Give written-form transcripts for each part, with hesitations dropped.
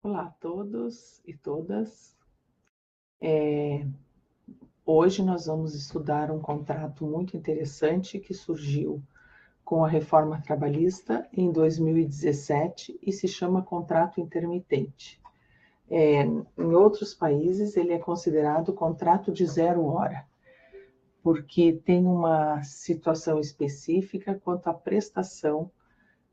Olá a todos e todas. Hoje nós vamos estudar um contrato muito interessante que surgiu com a reforma trabalhista em 2017 e se chama contrato intermitente. Em outros países ele é considerado contrato de 0 hora, porque tem uma situação específica quanto à prestação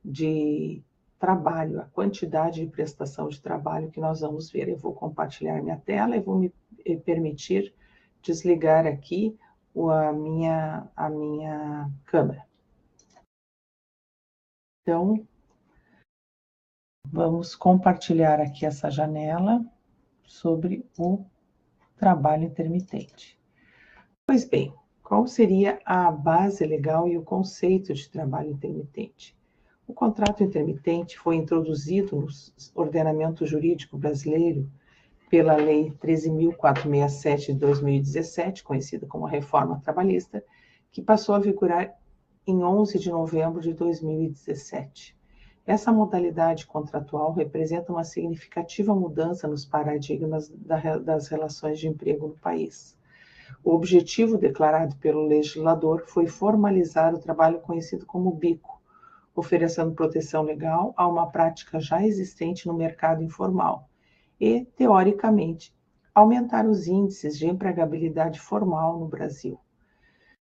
de trabalho, a quantidade de prestação de trabalho que nós vamos ver. Eu vou compartilhar minha tela e vou me permitir desligar aqui a minha câmera. Então, vamos compartilhar aqui essa janela sobre o trabalho intermitente. Pois bem, qual seria a base legal e o conceito de trabalho intermitente? O contrato intermitente foi introduzido no ordenamento jurídico brasileiro pela Lei 13.467 de 2017, conhecida como Reforma Trabalhista, que passou a vigorar em 11 de novembro de 2017. Essa modalidade contratual representa uma significativa mudança nos paradigmas das relações de emprego no país. O objetivo declarado pelo legislador foi formalizar o trabalho conhecido como bico, oferecendo proteção legal a uma prática já existente no mercado informal e, teoricamente, aumentar os índices de empregabilidade formal no Brasil.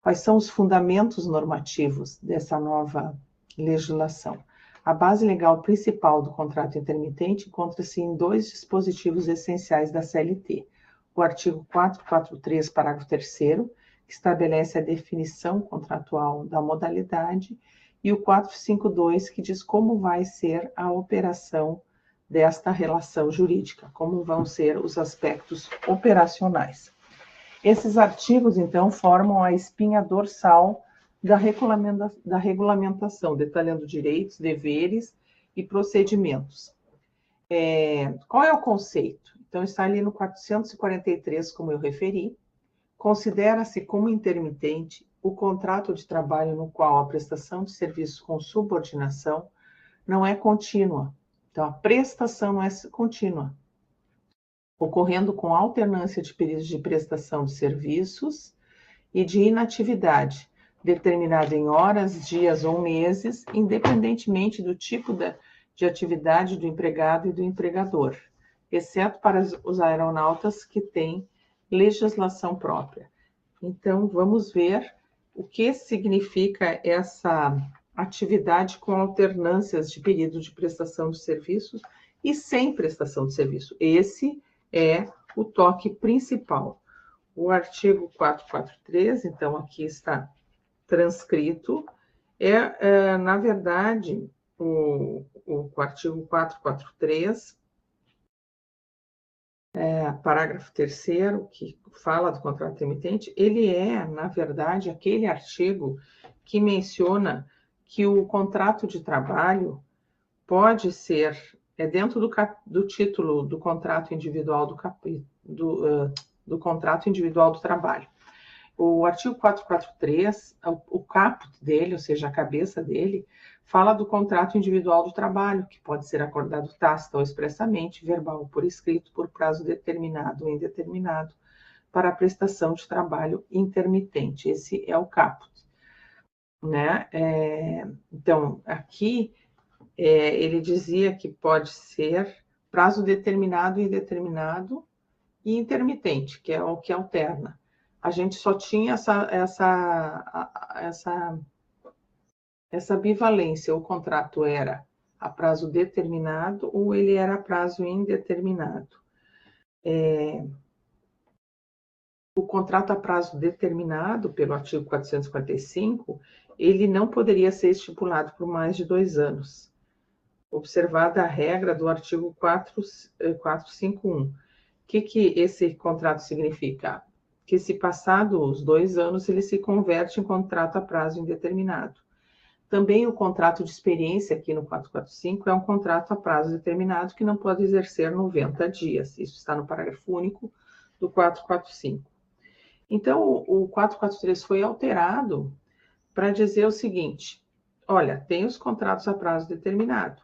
Quais são os fundamentos normativos dessa nova legislação? A base legal principal do contrato intermitente encontra-se em dois dispositivos essenciais da CLT. O artigo 443, parágrafo 3º, que estabelece a definição contratual da modalidade, e o 452, que diz como vai ser a operação desta relação jurídica, como vão ser os aspectos operacionais. Esses artigos, então, formam a espinha dorsal da regulamentação, detalhando direitos, deveres e procedimentos. Qual é o conceito? Então, está ali no 443, como eu referi. Considera-se como intermitente o contrato de trabalho no qual a prestação de serviço com subordinação não é contínua. Então, a prestação não é contínua, ocorrendo com alternância de períodos de prestação de serviços e de inatividade, determinado em horas, dias ou meses, independentemente do tipo de atividade do empregado e do empregador, exceto para os aeronautas que têm legislação própria. Então, vamos ver o que significa essa atividade com alternâncias de período de prestação de serviços e sem prestação de serviço. Esse é o toque principal. O artigo 443, então aqui está transcrito, na verdade, o artigo 443, parágrafo 3º, que fala do contrato intermitente, ele é, na verdade, aquele artigo que menciona que o contrato de trabalho pode ser, dentro do título do contrato individual do contrato individual do trabalho. O artigo 443, o caput dele, ou seja, a cabeça dele, fala do contrato individual do trabalho, que pode ser acordado tácita ou expressamente, verbal ou por escrito, por prazo determinado ou indeterminado, para a prestação de trabalho intermitente. Esse é o caput, né? Então, aqui, ele dizia que pode ser prazo determinado, indeterminado e intermitente, que é o que alterna. A gente só tinha essa bivalência, o contrato era a prazo determinado ou ele era a prazo indeterminado. O contrato a prazo determinado, pelo artigo 445, ele não poderia ser estipulado por mais de 2 anos, observada a regra do artigo 451. O que esse contrato significa? Que se passados os 2 anos, ele se converte em contrato a prazo indeterminado. Também o contrato de experiência, aqui no 445, é um contrato a prazo determinado que não pode exercer 90 dias. Isso está no parágrafo único do 445. Então, o 443 foi alterado para dizer o seguinte: olha, tem os contratos a prazo determinado,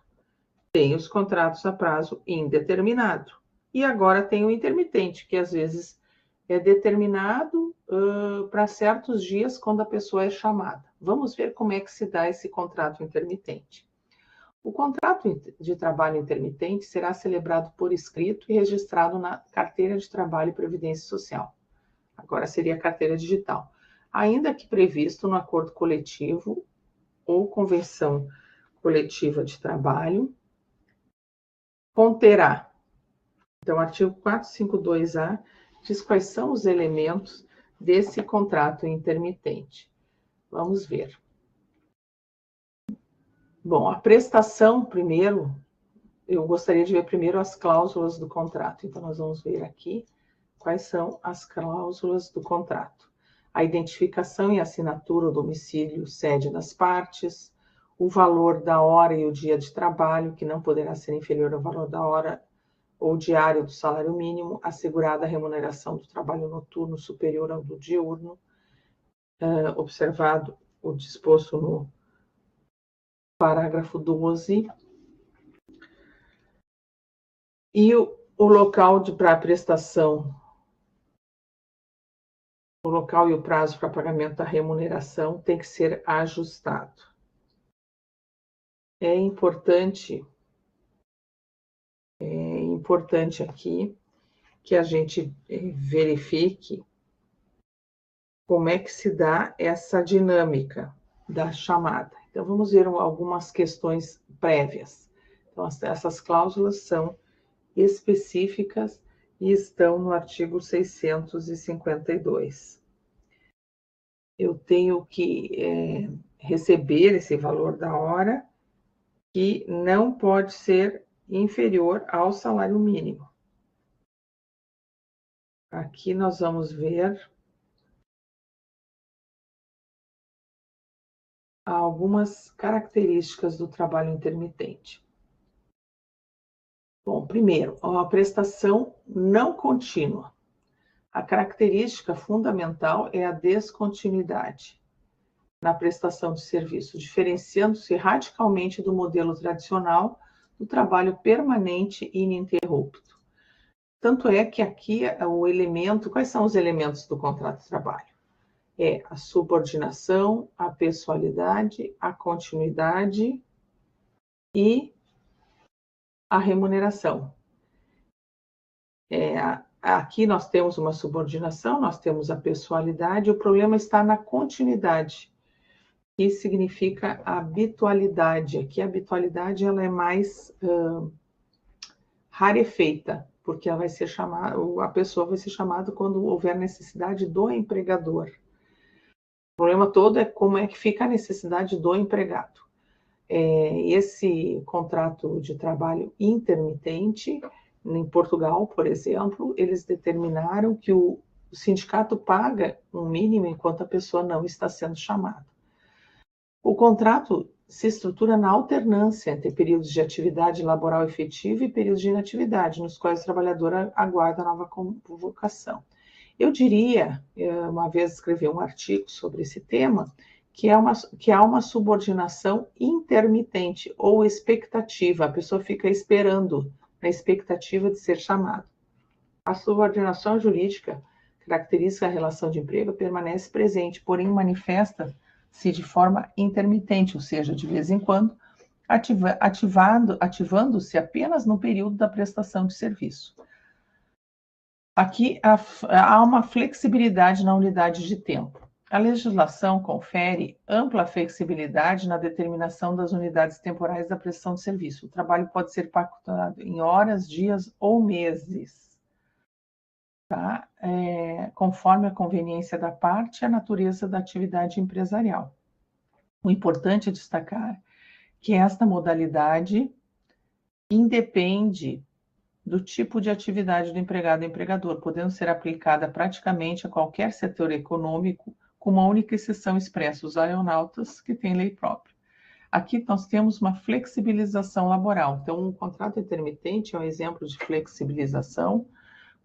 Tem os contratos a prazo indeterminado. E agora tem o intermitente, que às vezes é determinado para certos dias quando a pessoa é chamada. Vamos ver como é que se dá esse contrato intermitente. O contrato de trabalho intermitente será celebrado por escrito e registrado na Carteira de Trabalho e Previdência Social. Agora seria a carteira digital. Ainda que previsto no acordo coletivo ou convenção coletiva de trabalho, conterá. Então, o artigo 452-A diz quais são os elementos desse contrato intermitente. Vamos ver. Bom, a prestação, primeiro, eu gostaria de ver primeiro as cláusulas do contrato. Então, nós vamos ver aqui quais são as cláusulas do contrato. A identificação e assinatura, o domicílio, sede das partes, o valor da hora e o dia de trabalho, que não poderá ser inferior ao valor da hora ou diário do salário mínimo, assegurada a remuneração do trabalho noturno superior ao do diurno, observado o disposto no parágrafo 12, e o local para prestação, o local e o prazo para pagamento da remuneração tem que ser ajustado. É importante aqui que a gente verifique como é que se dá essa dinâmica da chamada. Então, vamos ver algumas questões prévias. Então, essas cláusulas são específicas e estão no artigo 652. Eu tenho que receber esse valor da hora, que não pode ser inferior ao salário mínimo. Aqui nós vamos ver algumas características do trabalho intermitente. Bom, primeiro, a prestação não contínua. A característica fundamental é a descontinuidade na prestação de serviço, diferenciando-se radicalmente do modelo tradicional do trabalho permanente e ininterrupto. Tanto é que aqui quais são os elementos do contrato de trabalho? É a subordinação, a pessoalidade, a continuidade e a remuneração. Aqui nós temos uma subordinação, nós temos a pessoalidade, o problema está na continuidade, que significa a habitualidade. Aqui a habitualidade ela é mais rarefeita, porque ela vai ser chamada, a pessoa vai ser chamada quando houver necessidade do empregador. O problema todo é como é que fica a necessidade do empregado. Esse contrato de trabalho intermitente, em Portugal, por exemplo, eles determinaram que o sindicato paga um mínimo enquanto a pessoa não está sendo chamada. O contrato se estrutura na alternância entre períodos de atividade laboral efetiva e períodos de inatividade, nos quais o trabalhador aguarda a nova convocação. Eu diria, uma vez escrevi um artigo sobre esse tema, que há uma subordinação intermitente ou expectativa. A pessoa fica esperando, na expectativa de ser chamada. A subordinação jurídica, caracteriza a relação de emprego, permanece presente, porém manifesta-se de forma intermitente, ou seja, de vez em quando, ativando-se apenas no período da prestação de serviço. Aqui há uma flexibilidade na unidade de tempo. A legislação confere ampla flexibilidade na determinação das unidades temporais da prestação de serviço. O trabalho pode ser pactuado em horas, dias ou meses, tá? Conforme a conveniência da parte e a natureza da atividade empresarial. O importante é destacar que esta modalidade independe do tipo de atividade do empregado e empregador, podendo ser aplicada praticamente a qualquer setor econômico, com uma única exceção expressa, os aeronautas, que têm lei própria. Aqui nós temos uma flexibilização laboral. Então, o contrato intermitente é um exemplo de flexibilização,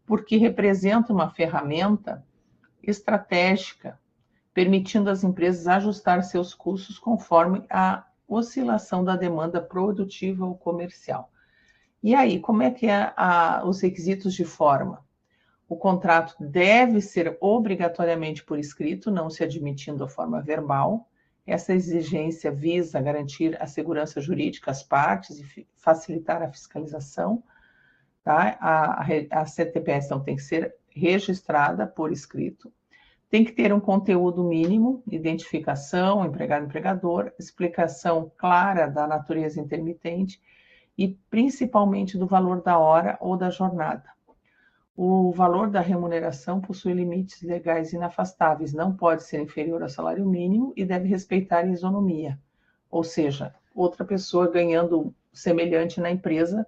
porque representa uma ferramenta estratégica, permitindo às empresas ajustar seus custos conforme oscilação da demanda produtiva ou comercial. E aí, como é que é os requisitos de forma? O contrato deve ser obrigatoriamente por escrito, não se admitindo a forma verbal. Essa exigência visa garantir a segurança jurídica às partes e facilitar a fiscalização. Tá? A CTPS então tem que ser registrada por escrito. Tem que ter um conteúdo mínimo, identificação, empregado-empregador, explicação clara da natureza intermitente e principalmente do valor da hora ou da jornada. O valor da remuneração possui limites legais inafastáveis, não pode ser inferior ao salário mínimo e deve respeitar a isonomia, ou seja, outra pessoa ganhando semelhante na empresa,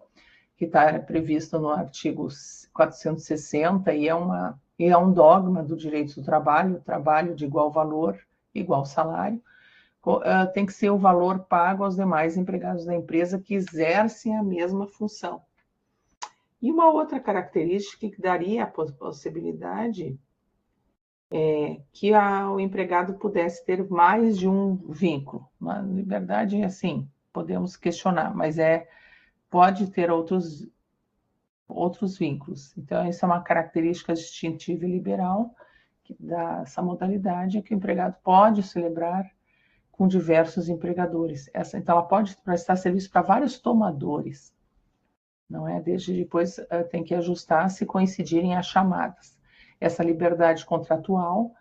que está previsto no artigo 460 e é um dogma do direito do trabalho de igual valor, igual salário, tem que ser o valor pago aos demais empregados da empresa que exercem a mesma função. E uma outra característica que daria a possibilidade é que o empregado pudesse ter mais de um vínculo. Na verdade, assim, podemos questionar, mas pode ter outros vínculos. Então, isso é uma característica distintiva e liberal dessa modalidade, que o empregado pode celebrar com diversos empregadores. Então, ela pode prestar serviço para vários tomadores, não é? Desde depois tem que ajustar se coincidirem as chamadas. Essa liberdade contratual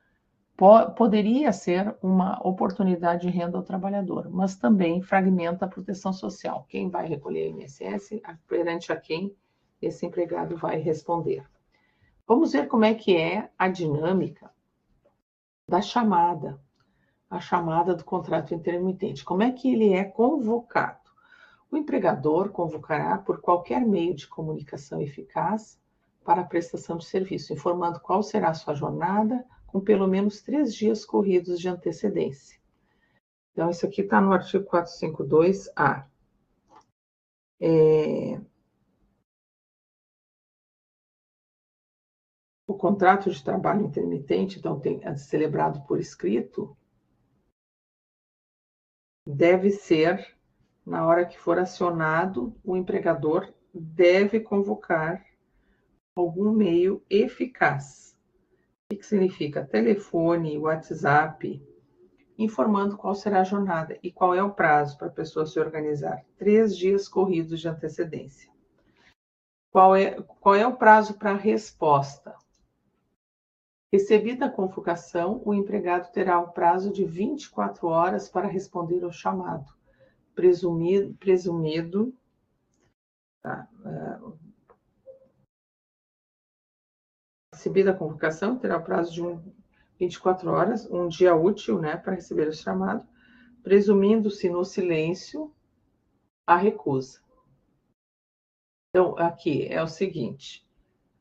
poderia ser uma oportunidade de renda ao trabalhador, mas também fragmenta a proteção social. Quem vai recolher o INSS, perante a quem esse empregado vai responder. Vamos ver como é que é a dinâmica da chamada, a chamada do contrato intermitente. Como é que ele é convocado? O empregador convocará por qualquer meio de comunicação eficaz para a prestação de serviço, informando qual será a sua jornada, com pelo menos 3 dias corridos de antecedência. Então, isso aqui está no artigo 452-A. O contrato de trabalho intermitente, então, celebrado por escrito, deve ser, na hora que for acionado, o empregador deve convocar algum meio eficaz. O que significa? Telefone, WhatsApp, informando qual será a jornada e qual é o prazo para a pessoa se organizar. 3 dias corridos de antecedência. Qual é o prazo para a resposta? Recebida a convocação, o empregado terá um prazo de 24 horas para responder ao chamado. Presumido tá, recebida a convocação, terá o prazo de 24 horas, um dia útil, né, para receber o chamado, presumindo-se no silêncio a recusa. Então, aqui é o seguinte,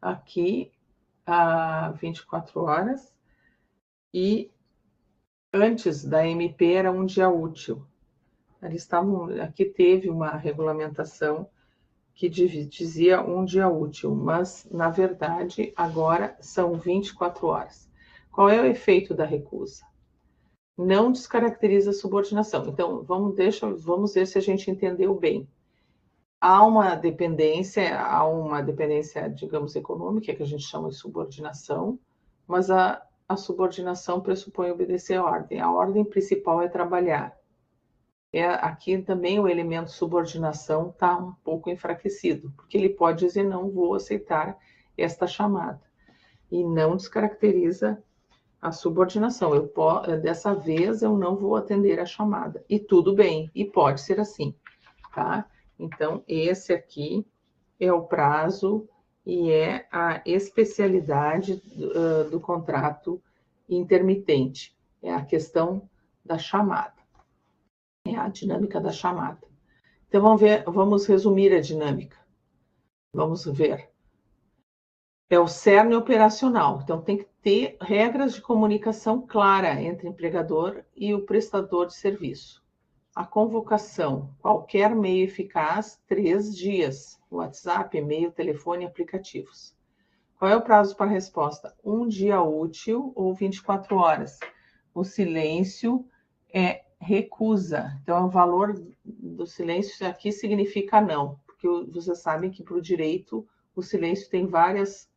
aqui há 24 horas e antes da MP era um dia útil. Aqui teve uma regulamentação que dizia um dia útil, mas, na verdade, agora são 24 horas. Qual é o efeito da recusa? Não descaracteriza a subordinação. Então, vamos ver se a gente entendeu bem. Há uma dependência, digamos, econômica, que a gente chama de subordinação, mas a subordinação pressupõe obedecer à ordem. A ordem principal é trabalhar. Aqui também o elemento subordinação está um pouco enfraquecido, porque ele pode dizer não vou aceitar esta chamada. E não descaracteriza a subordinação. Dessa vez eu não vou atender a chamada. E tudo bem, e pode ser assim, tá? Então, esse aqui é o prazo e é a especialidade do contrato intermitente. É a questão da chamada. É a dinâmica da chamada. Então, vamos resumir a dinâmica. Vamos ver. É o cerne operacional. Então, tem que ter regras de comunicação clara entre o empregador e o prestador de serviço. A convocação, qualquer meio eficaz, 3 dias. WhatsApp, e-mail, telefone e aplicativos. Qual é o prazo para a resposta? Um dia útil ou 24 horas. O silêncio é recusa. Então, o valor do silêncio aqui significa não, porque vocês sabem que para o direito o silêncio tem várias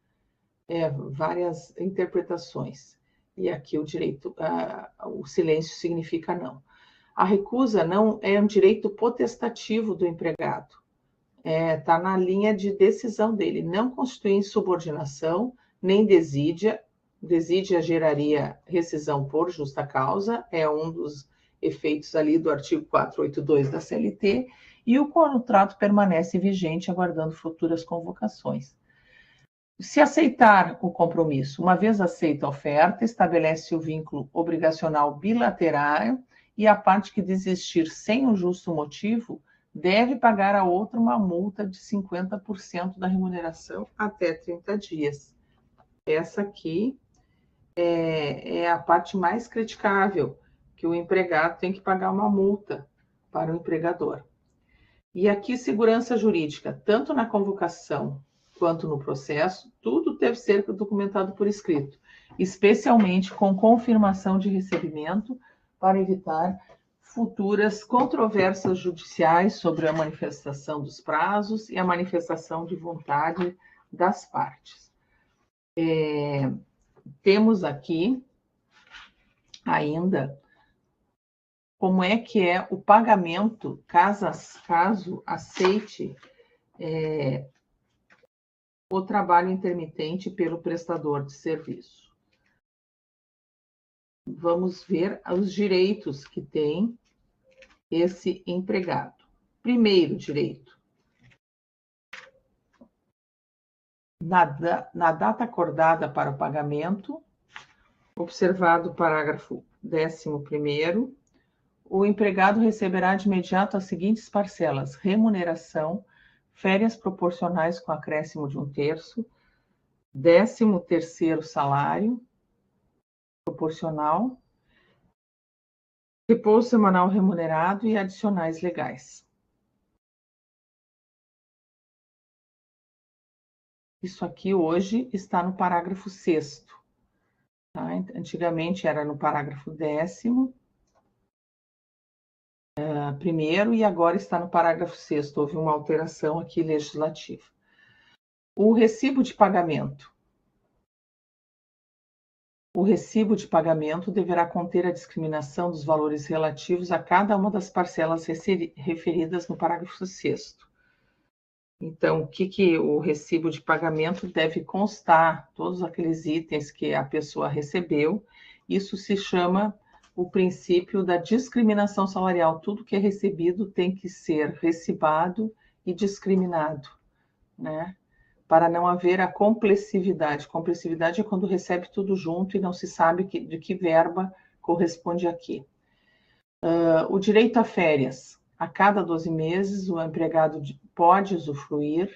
interpretações. E aqui o silêncio significa não. A recusa não é um direito potestativo do empregado. Está na linha de decisão dele. Não constitui insubordinação, nem desídia. Desídia geraria rescisão por justa causa, é um dos efeitos ali do artigo 482 da CLT, e o contrato permanece vigente, aguardando futuras convocações. Se aceitar o compromisso, uma vez aceita a oferta, estabelece o vínculo obrigacional bilateral e a parte que desistir sem um justo motivo deve pagar a outra uma multa de 50% da remuneração até 30 dias. Essa aqui é a parte mais criticável, que o empregado tem que pagar uma multa para o empregador. E aqui, segurança jurídica, tanto na convocação quanto no processo, tudo deve ser documentado por escrito, especialmente com confirmação de recebimento, para evitar futuras controvérsias judiciais sobre a manifestação dos prazos e a manifestação de vontade das partes. Temos aqui ainda como é que é o pagamento, caso aceite o trabalho intermitente pelo prestador de serviço. Vamos ver os direitos que tem esse empregado. Primeiro direito. Na data acordada para o pagamento, observado o parágrafo 11º, o empregado receberá de imediato as seguintes parcelas: remuneração, férias proporcionais com acréscimo de 1/3, 13º salário proporcional, repouso semanal remunerado e adicionais legais. Isso aqui hoje está no parágrafo 6º. Tá? Antigamente era no parágrafo 10º, primeiro, e agora está no parágrafo 6º. Houve uma alteração aqui legislativa. O recibo de pagamento. O recibo de pagamento deverá conter a discriminação dos valores relativos a cada uma das parcelas referidas no parágrafo 6º. Então, o que o recibo de pagamento deve constar? Todos aqueles itens que a pessoa recebeu. Isso se chama o princípio da discriminação salarial. Tudo que é recebido tem que ser recibado e discriminado, né? Para não haver a complessividade. Complessividade é quando recebe tudo junto e não se sabe de que verba corresponde a quê. O direito a férias. A cada 12 meses, o empregado pode usufruir,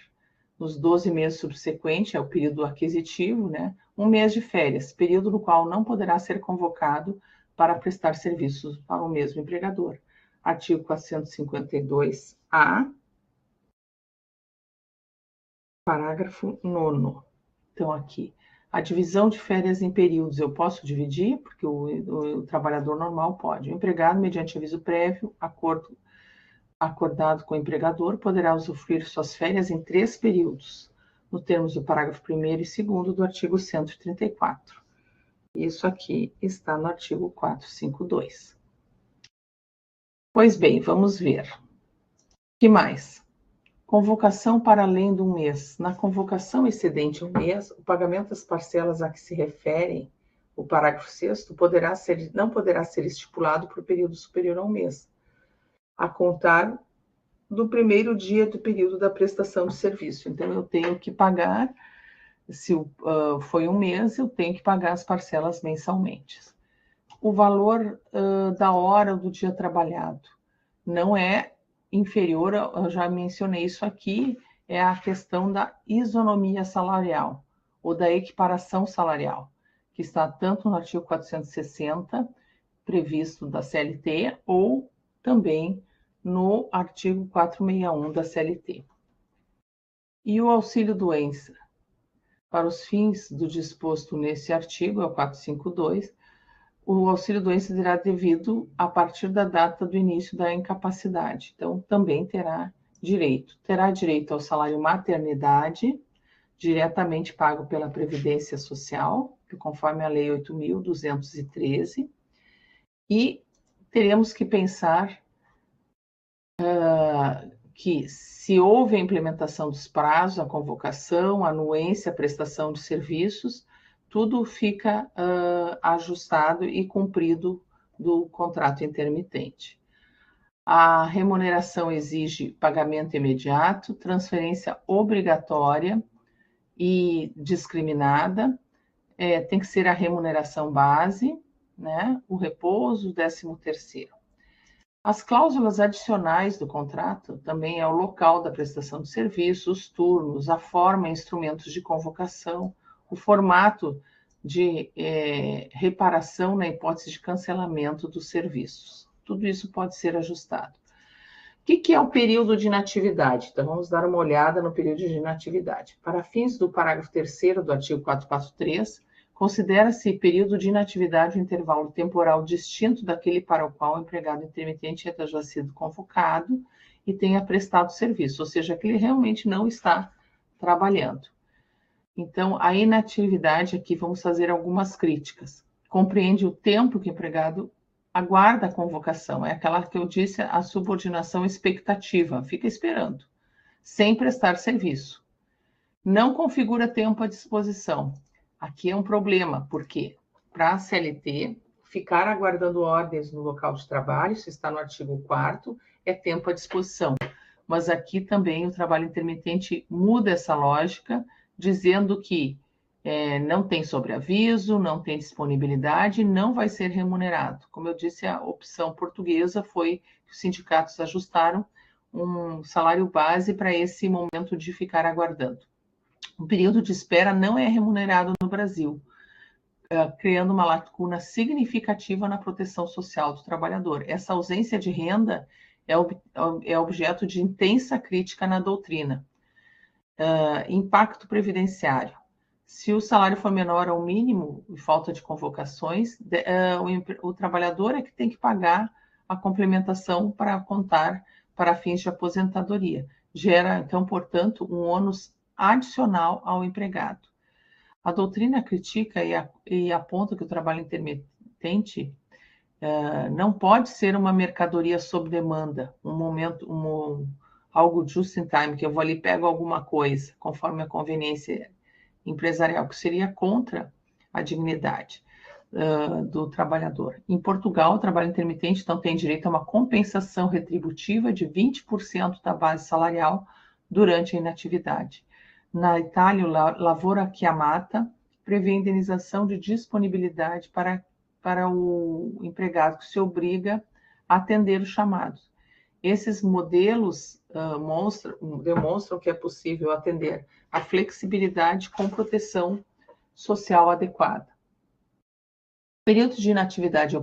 nos 12 meses subsequentes, é o período aquisitivo, né? 1 mês de férias, período no qual não poderá ser convocado para prestar serviços para o mesmo empregador. Artigo 452-A, parágrafo 9º. Então, aqui, a divisão de férias em períodos eu posso dividir, porque o trabalhador normal pode. O empregado, mediante aviso prévio, acordado com o empregador, poderá usufruir suas férias em 3 períodos, nos termos do parágrafo 1º e 2º do artigo 134. Isso aqui está no artigo 452. Pois bem, vamos ver. O que mais? Convocação para além de 1 mês. Na convocação excedente 1 mês, o pagamento das parcelas a que se referem o parágrafo 6º não poderá ser estipulado por período superior a 1 mês, a contar do primeiro dia do período da prestação de serviço. Então, eu tenho que pagar, se foi 1 mês, eu tenho que pagar as parcelas mensalmente. O valor da hora ou do dia trabalhado não é inferior, eu já mencionei isso aqui, é a questão da isonomia salarial, ou da equiparação salarial, que está tanto no artigo 460, previsto da CLT, ou também no artigo 461 da CLT. E o auxílio-doença? Para os fins do disposto nesse artigo, é o 452, o auxílio-doença será devido a partir da data do início da incapacidade. Então, também terá direito. Terá direito ao salário maternidade, diretamente pago pela Previdência Social, que conforme a Lei 8.213, e teremos que pensar que se houve a implementação dos prazos, a convocação, a anuência, a prestação de serviços, tudo fica ajustado e cumprido do contrato intermitente. A remuneração exige pagamento imediato, transferência obrigatória e discriminada, tem que ser a remuneração base, né? O repouso, o 13º. As cláusulas adicionais do contrato também é o local da prestação de serviço, os turnos, a forma e instrumentos de convocação, o formato de reparação na hipótese de cancelamento dos serviços. Tudo isso pode ser ajustado. O que é o período de inatividade? Então, vamos dar uma olhada no período de inatividade. Para fins do parágrafo 3º do artigo 443, considera-se período de inatividade o intervalo temporal distinto daquele para o qual o empregado intermitente tenha sido convocado e tenha prestado serviço, ou seja, que ele realmente não está trabalhando. Então, a inatividade aqui, vamos fazer algumas críticas. Compreende o tempo que o empregado aguarda a convocação, é aquela que eu disse, a subordinação expectativa, fica esperando, sem prestar serviço. Não configura tempo à disposição. Aqui é um problema, porque para a CLT, ficar aguardando ordens no local de trabalho, isso está no artigo 4º, é tempo à disposição. Mas aqui também o trabalho intermitente muda essa lógica, dizendo que não tem sobreaviso, não tem disponibilidade, não vai ser remunerado. Como eu disse, a opção portuguesa foi que os sindicatos ajustaram um salário base para esse momento de ficar aguardando. O período de espera não é remunerado no Brasil, criando uma lacuna significativa na proteção social do trabalhador. Essa ausência de renda é objeto de intensa crítica na doutrina. Impacto previdenciário. Se o salário for menor ao mínimo e falta de convocações, o trabalhador é que tem que pagar a complementação para contar para fins de aposentadoria. Gera, então, portanto, um ônus adicional ao empregado. A doutrina critica e aponta que o trabalho intermitente não pode ser uma mercadoria sob demanda, algo just in time, que eu vou ali e pego alguma coisa, conforme a conveniência empresarial, que seria contra a dignidade do trabalhador. Em Portugal, o trabalho intermitente, então, tem direito a uma compensação retributiva de 20% da base salarial durante a inatividade. Na Itália, o Lavoro Chiamata prevê indenização de disponibilidade para o empregado que se obriga a atender os chamados. Esses modelos demonstram que é possível atender a flexibilidade com proteção social adequada. Período de inatividade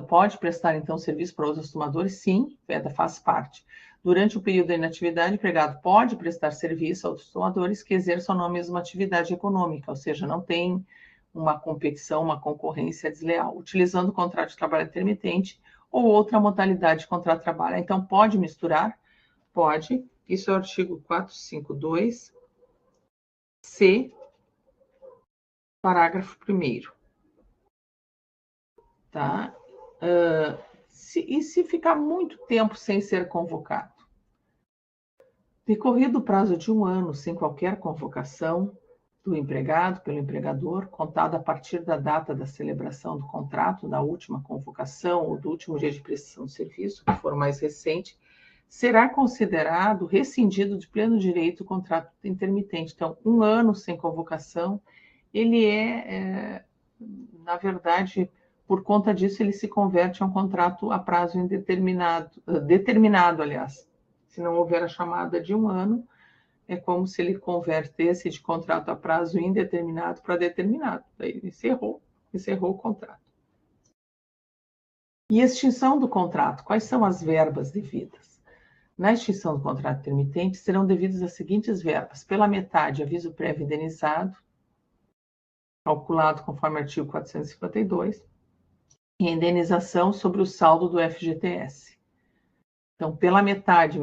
pode prestar, então, serviço para outros tomadores? Sim, faz parte. Durante o período da inatividade, o empregado pode prestar serviço a outros tomadores que exerçam na mesma atividade econômica, ou seja, não tem uma competição, uma concorrência desleal, utilizando o contrato de trabalho intermitente ou outra modalidade de contrato de trabalho. Então, pode misturar? Pode. Isso é o artigo 452, C, parágrafo 1º. Tá? E se ficar muito tempo sem ser convocado? Decorrido o prazo de 1 ano sem qualquer convocação do empregado pelo empregador, contado a partir da data da celebração do contrato, da última convocação ou do último dia de prestação de serviço, que for mais recente, será considerado rescindido de pleno direito o contrato intermitente. Então, 1 ano sem convocação, ele na verdade, por conta disso, ele se converte a um contrato a prazo indeterminado, determinado, aliás. Se não houver a chamada de 1 ano, é como se ele convertesse de contrato a prazo indeterminado para determinado. Daí encerrou o contrato. E extinção do contrato. Quais são as verbas devidas? Na extinção do contrato intermitente, serão devidas as seguintes verbas. Pela metade, aviso prévio indenizado, calculado conforme o artigo 452. e a indenização sobre o saldo do FGTS. Então, pela metade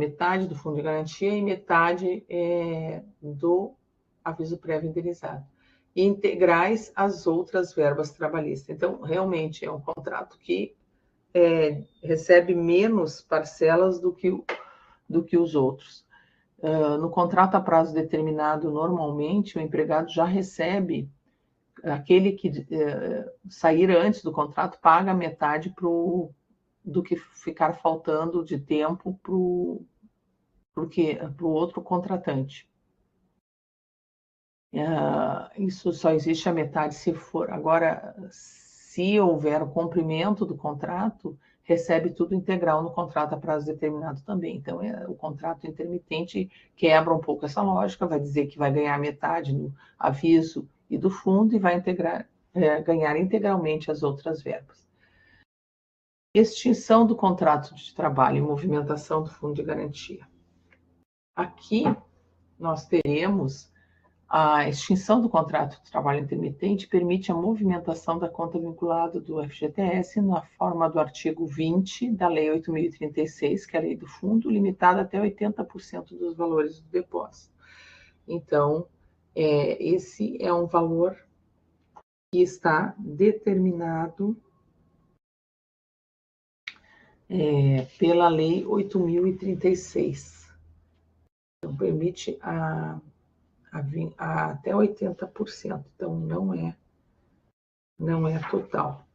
do fundo de garantia e metade do aviso prévio indenizado. E integrais as outras verbas trabalhistas. Então, realmente, é um contrato que recebe menos parcelas do que os outros. No contrato a prazo determinado, normalmente, o empregado já recebe, aquele que sair antes do contrato paga metade do que ficar faltando de tempo para o outro contratante. Isso só existe a metade se for. Agora, se houver o cumprimento do contrato, recebe tudo integral no contrato a prazo determinado também. Então, o contrato intermitente quebra um pouco essa lógica, vai dizer que vai ganhar metade no aviso e do fundo e vai ganhar integralmente as outras verbas. Extinção do contrato de trabalho e movimentação do fundo de garantia. Aqui nós teremos a extinção do contrato de trabalho intermitente permite a movimentação da conta vinculada do FGTS na forma do artigo 20 da Lei 8.036, que é a lei do fundo, limitada até 80% dos valores do depósito. Então, esse é um valor que está determinado pela Lei 8.036. Então, permite até 80%, então não é total.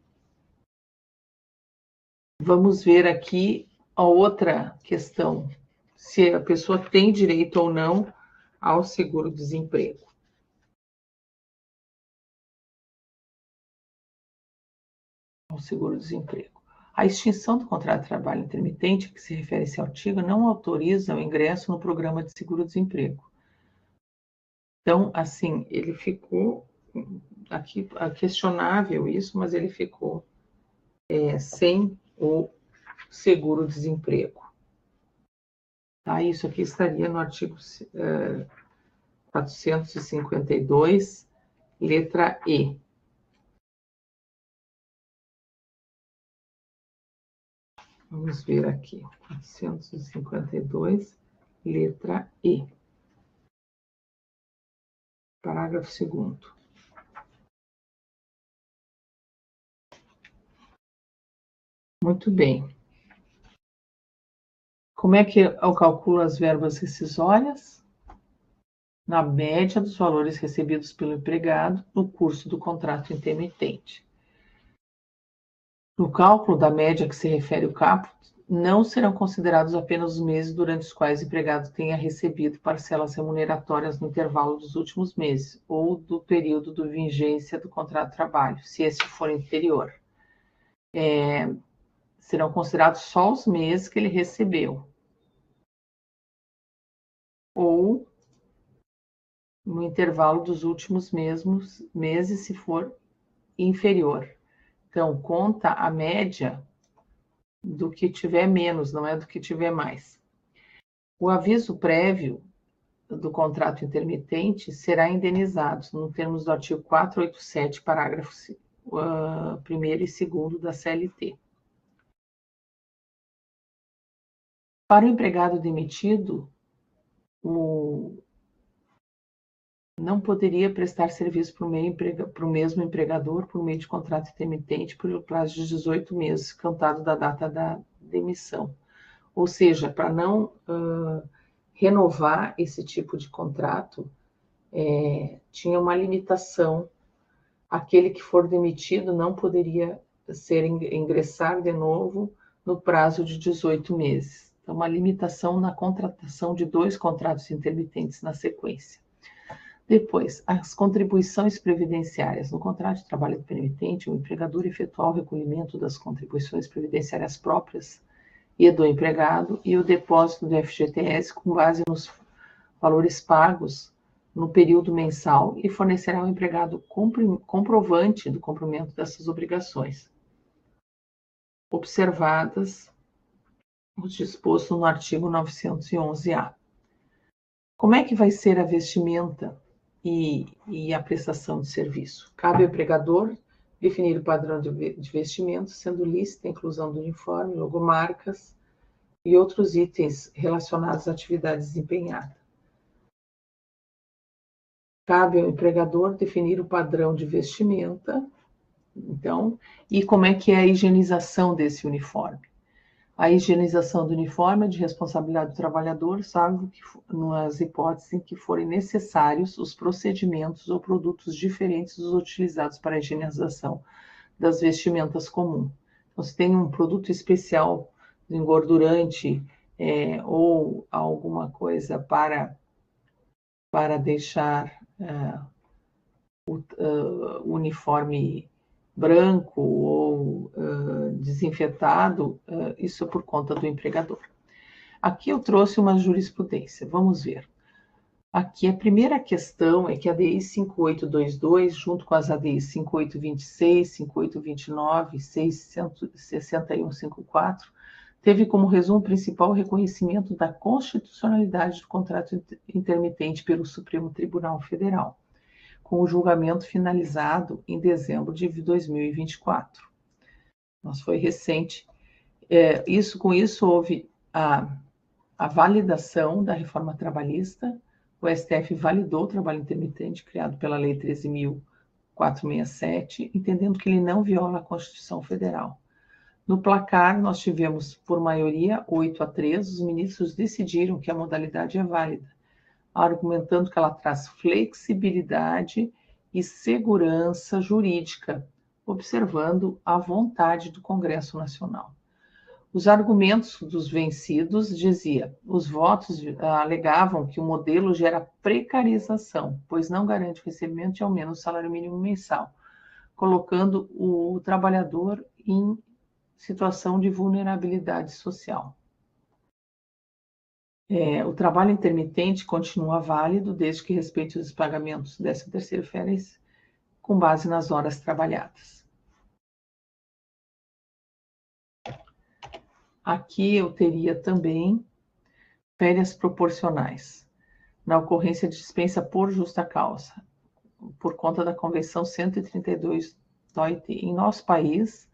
Vamos ver aqui a outra questão, se a pessoa tem direito ou não ao seguro-desemprego. A extinção do contrato de trabalho intermitente, que se refere a esse artigo, não autoriza o ingresso no programa de seguro-desemprego. Então, assim, ele ficou aqui questionável isso, mas ele ficou sem o seguro-desemprego. Tá? Isso aqui estaria no artigo 452, letra E. Vamos ver aqui, 452, letra E. Parágrafo 2º. Muito bem. Como é que eu calculo as verbas rescisórias? Na média dos valores recebidos pelo empregado no curso do contrato intermitente. No cálculo da média que se refere ao caput, não serão considerados apenas os meses durante os quais o empregado tenha recebido parcelas remuneratórias no intervalo dos últimos meses ou do período de vigência do contrato de trabalho, se esse for inferior. Serão considerados só os meses que ele recebeu, ou no intervalo dos últimos meses, se for inferior. Então, conta a média do que tiver menos, não é do que tiver mais. O aviso prévio do contrato intermitente será indenizado, nos termos do artigo 487, parágrafos 1º e 2º da CLT. Para o empregado demitido, não poderia prestar serviço para o mesmo empregador por meio de contrato intermitente por prazo de 18 meses, contado da data da demissão. Ou seja, para não renovar esse tipo de contrato, tinha uma limitação. Aquele que for demitido não poderia ingressar de novo no prazo de 18 meses. Então, uma limitação na contratação de 2 contratos intermitentes na sequência. Depois, as contribuições previdenciárias. No contrato de trabalho intermitente, o empregador efetua o recolhimento das contribuições previdenciárias próprias e do empregado e o depósito do FGTS com base nos valores pagos no período mensal e fornecerá ao empregado comprovante do cumprimento dessas obrigações, observadas o disposto no artigo 911-A. Como é que vai ser a vestimenta e a prestação de serviço? Cabe ao empregador definir o padrão de vestimento, sendo lícita a inclusão do uniforme, logomarcas e outros itens relacionados à atividade desempenhada. Cabe ao empregador definir o padrão de vestimenta, então, e como é que é a higienização desse uniforme. A higienização do uniforme é de responsabilidade do trabalhador, salvo que, nas hipóteses em que forem necessários os procedimentos ou produtos diferentes dos utilizados para a higienização das vestimentas comuns. Então, se tem um produto especial engordurante ou alguma coisa para deixar o uniforme branco ou desinfetado, isso é por conta do empregador. Aqui eu trouxe uma jurisprudência, vamos ver. Aqui a primeira questão é que a ADI 5822, junto com as ADI 5826, 5829 e 6154, teve como resumo principal o reconhecimento da constitucionalidade do contrato intermitente pelo Supremo Tribunal Federal, com o julgamento finalizado em dezembro de 2024. Nossa, foi recente. Com isso houve a validação da reforma trabalhista. O STF validou o trabalho intermitente criado pela Lei 13.467, entendendo que ele não viola a Constituição Federal. No placar, nós tivemos, por maioria, 8-3, os ministros decidiram que a modalidade é válida, argumentando que ela traz flexibilidade e segurança jurídica, observando a vontade do Congresso Nacional. Os argumentos dos vencidos dizia: os votos alegavam que o modelo gera precarização, pois não garante o recebimento de ao menos o salário mínimo mensal, colocando o trabalhador em situação de vulnerabilidade social. O trabalho intermitente continua válido desde que respeite os pagamentos do 13º férias com base nas horas trabalhadas. Aqui eu teria também férias proporcionais, na ocorrência de dispensa por justa causa, por conta da Convenção 132 da OIT. Em nosso país,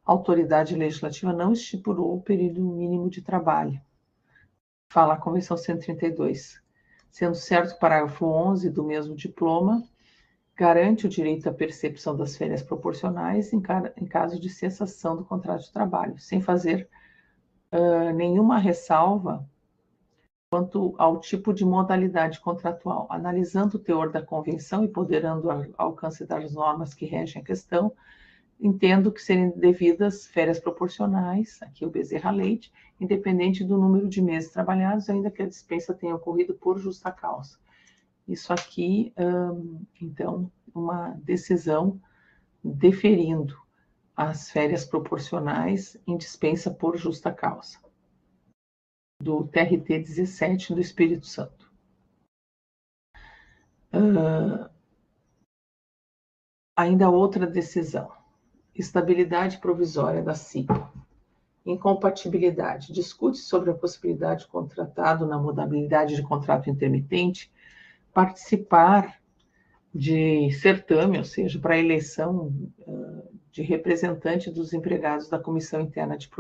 a autoridade legislativa não estipulou o período mínimo de trabalho. Fala a Convenção 132. Sendo certo que o parágrafo 11 do mesmo diploma garante o direito à percepção das férias proporcionais em caso de cessação do contrato de trabalho, sem fazer nenhuma ressalva quanto ao tipo de modalidade contratual. Analisando o teor da convenção e ponderando o alcance das normas que regem a questão, entendo que serem devidas férias proporcionais, aqui o Bezerra Leite, independente do número de meses trabalhados, ainda que a dispensa tenha ocorrido por justa causa. Isso aqui, então, uma decisão deferindo as férias proporcionais em dispensa por justa causa, do TRT 17 do Espírito Santo. Ainda outra decisão. Estabilidade provisória da CIPA. Incompatibilidade. Discute sobre a possibilidade de contratado na modalidade de contrato intermitente participar de certame, ou seja, para a eleição de representante dos empregados da Comissão Interna de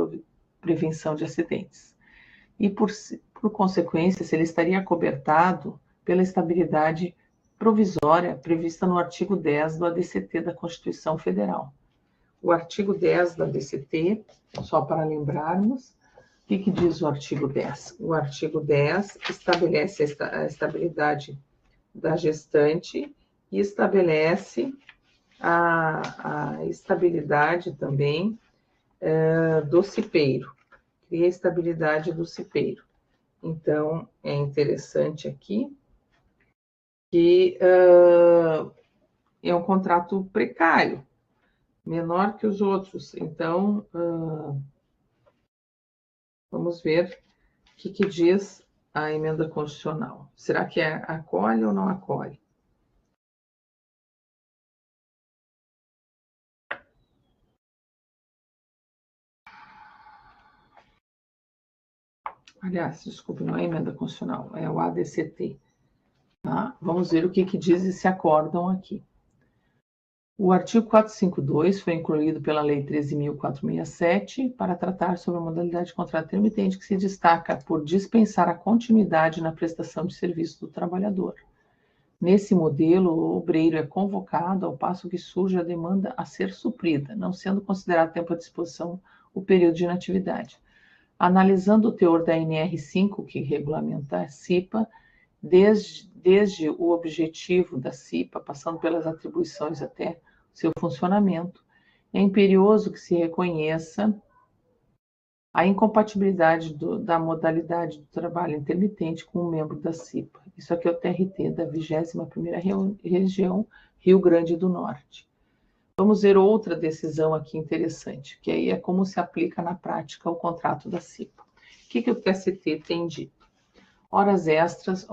Prevenção de Acidentes. E, por consequência, se ele estaria acobertado pela estabilidade provisória prevista no artigo 10 do ADCT da Constituição Federal. O artigo 10 da ADCT, só para lembrarmos, o que diz o artigo 10? O artigo 10 estabelece a estabilidade da gestante e estabelece a estabilidade também do cipeiro, cria a estabilidade do cipeiro. Então, é interessante aqui que é um contrato precário, menor que os outros. Então, vamos ver o que diz a emenda constitucional. Será que acolhe ou não acolhe? Aliás, desculpe, não é emenda constitucional, é o ADCT. Tá? Vamos ver o que diz esse acórdão aqui. O artigo 452 foi incluído pela Lei 13.467 para tratar sobre a modalidade de contrato intermitente, que se destaca por dispensar a continuidade na prestação de serviço do trabalhador. Nesse modelo, o obreiro é convocado ao passo que surge a demanda a ser suprida, não sendo considerado tempo à disposição o período de inatividade. Analisando o teor da NR5, que regulamenta a CIPA, desde o objetivo da CIPA, passando pelas atribuições até seu funcionamento, é imperioso que se reconheça a incompatibilidade da modalidade do trabalho intermitente com um membro da CIPA. Isso aqui é o TRT da 21ª Região Rio Grande do Norte. Vamos ver outra decisão aqui interessante, que aí é como se aplica na prática o contrato da CIPA. O que o TST tem dito? Horas extras,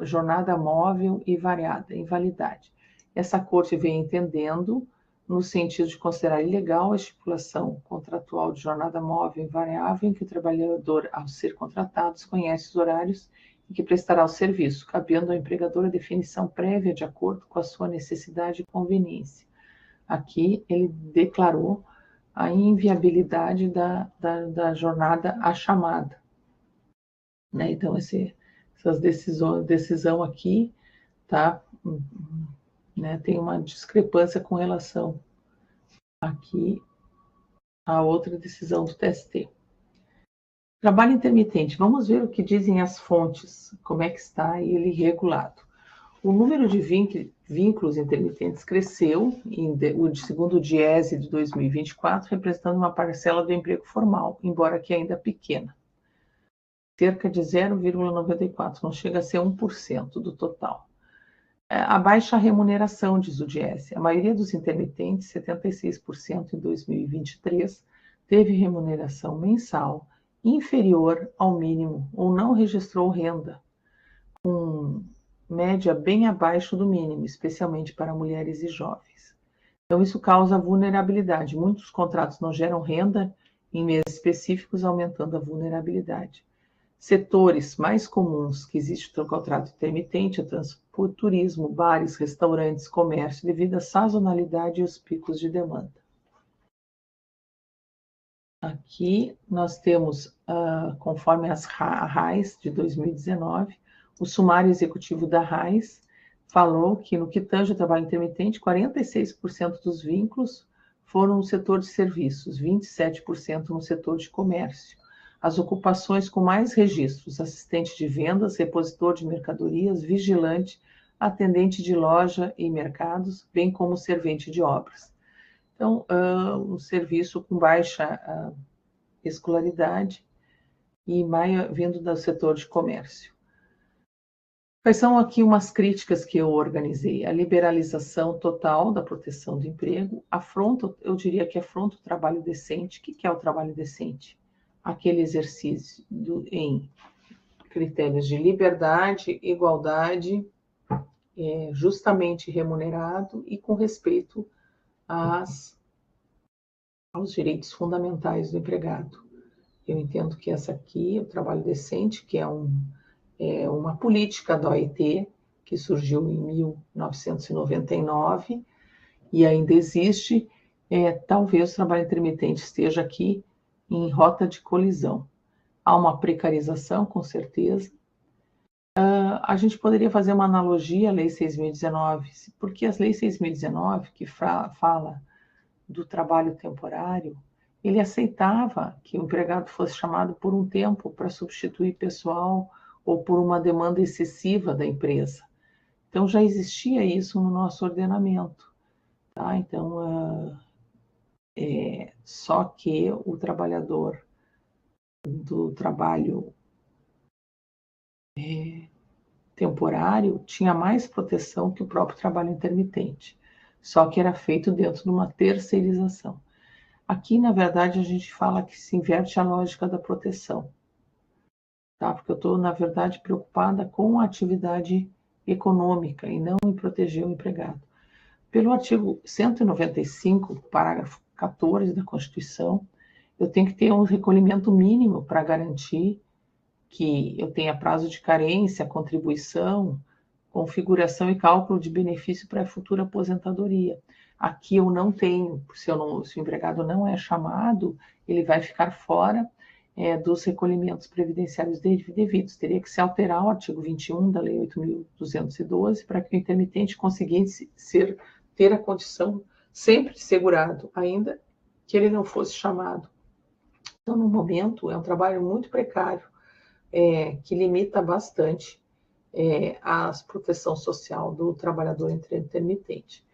jornada móvel e variada, invalidade. Essa corte vem entendendo no sentido de considerar ilegal a estipulação contratual de jornada móvel invariável em que o trabalhador, ao ser contratado, desconhece os horários em que prestará o serviço, cabendo ao empregador a definição prévia de acordo com a sua necessidade e conveniência. Aqui ele declarou a inviabilidade da jornada à chamada. Né? Então, essa decisão aqui tá, né, tem uma discrepância com relação aqui a outra decisão do TST. Trabalho intermitente. Vamos ver o que dizem as fontes, como é que está ele regulado. O número de vínculos intermitentes cresceu, segundo o DIESE de 2024, representando uma parcela do emprego formal, embora que ainda pequena. Cerca de 0,94, não chega a ser 1% do total. A baixa remuneração, diz o DIESE. A maioria dos intermitentes, 76% em 2023, teve remuneração mensal inferior ao mínimo ou não registrou renda, com média bem abaixo do mínimo, especialmente para mulheres e jovens. Então, isso causa vulnerabilidade. Muitos contratos não geram renda em meses específicos, aumentando a vulnerabilidade. Setores mais comuns que existe no contrato intermitente é transporte, turismo, bares, restaurantes, comércio, devido à sazonalidade e os picos de demanda. Aqui nós temos, conforme a RAIS de 2019, o sumário executivo da RAIS falou que, no que tange ao trabalho intermitente, 46% dos vínculos foram no setor de serviços, 27% no setor de comércio. As ocupações com mais registros: assistente de vendas, repositor de mercadorias, vigilante, atendente de loja e mercados, bem como servente de obras. Então, um serviço com baixa escolaridade e vindo do setor de comércio. Quais são aqui umas críticas que eu organizei? A liberalização total da proteção do emprego, eu diria que afronta o trabalho decente. O que é o trabalho decente? Aquele exercício em critérios de liberdade, igualdade, justamente remunerado e com respeito aos direitos fundamentais do empregado. Eu entendo que essa aqui, o trabalho decente, que é uma política da OIT, que surgiu em 1999 e ainda existe, talvez o trabalho intermitente esteja aqui em rota de colisão. Há uma precarização, com certeza. A gente poderia fazer uma analogia à Lei 6.019, porque a Lei 6.019, que fala do trabalho temporário, ele aceitava que o empregado fosse chamado por um tempo para substituir pessoal ou por uma demanda excessiva da empresa. Então, já existia isso no nosso ordenamento. Tá? Então, só que o trabalhador do trabalho temporário tinha mais proteção que o próprio trabalho intermitente, só que era feito dentro de uma terceirização. Aqui, na verdade, a gente fala que se inverte a lógica da proteção, tá? Porque eu estou, na verdade, preocupada com a atividade econômica e não em proteger o empregado. Pelo artigo 195, parágrafo 14 da Constituição, eu tenho que ter um recolhimento mínimo para garantir que eu tenha prazo de carência, contribuição, configuração e cálculo de benefício para a futura aposentadoria. Aqui eu não tenho, se o empregado não é chamado, ele vai ficar fora dos recolhimentos previdenciários devidos. Teria que se alterar o artigo 21 da Lei 8.212 para que o intermitente conseguisse ter a condição sempre de segurado, ainda que ele não fosse chamado. Então, no momento, é um trabalho muito precário, que limita bastante a proteção social do trabalhador intermitente.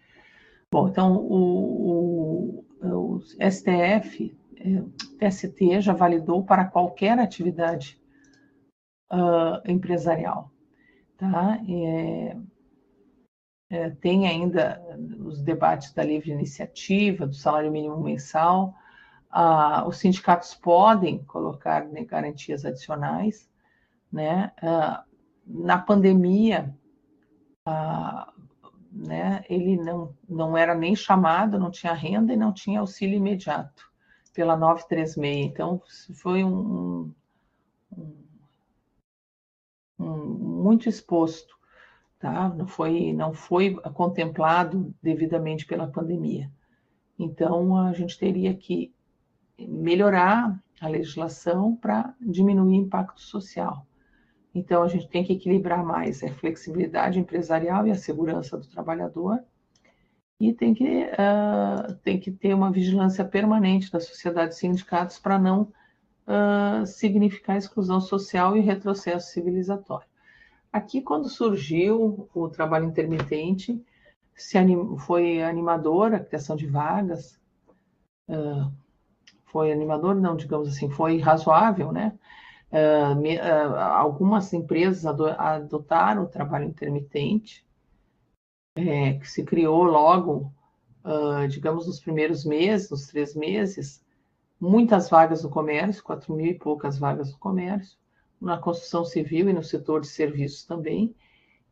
Bom, então o STF, TST já validou para qualquer atividade empresarial, tá? Tem ainda os debates da livre iniciativa, do salário mínimo mensal. Os sindicatos podem colocar, né, garantias adicionais, né? Na pandemia, né, ele não era nem chamado, não tinha renda e não tinha auxílio imediato pela 936. Então, foi muito exposto, tá? Não foi contemplado devidamente pela pandemia. Então, a gente teria que melhorar a legislação para diminuir o impacto social. Então, a gente tem que equilibrar mais a flexibilidade empresarial e a segurança do trabalhador, e tem que ter uma vigilância permanente da sociedade e sindicatos para não significar exclusão social e retrocesso civilizatório. Aqui, quando surgiu o trabalho intermitente, foi animadora a criação de vagas, foi animador, não, digamos assim, foi razoável, né? Algumas empresas adotaram o trabalho intermitente, que se criou logo, digamos, nos primeiros meses, nos 3 meses, muitas vagas no comércio, 4.000 e poucas vagas no comércio, na construção civil e no setor de serviços também,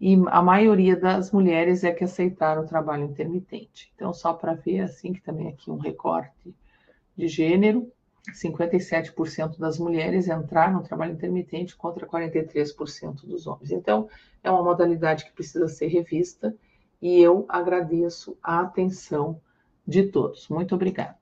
e a maioria das mulheres é que aceitaram o trabalho intermitente. Então, só para ver, assim, que também aqui um recorte de gênero, 57% das mulheres entraram no trabalho intermitente contra 43% dos homens. Então, é uma modalidade que precisa ser revista, e eu agradeço a atenção de todos. Muito obrigada.